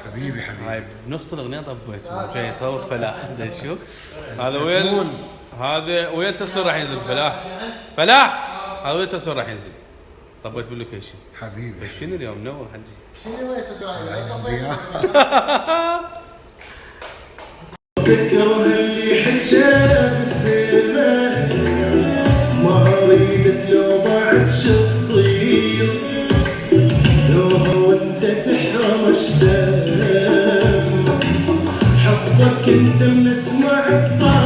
حبيبي هاي بنص الاغنيه طبيت جاي يصور فلاح شوف هذا وين هذا وين التصوير راح ينزل فلاح هذا وين التصوير راح ينزل طبيت باللوكيشن حبيبي شنو اليوم منور حجي شنو وين التصوير راح ينزل تكره اللي حجاب السماء ما اريدك لو بعد شو تصير لو هو انت تحرم اشتم حبك انت بنسمع الطاير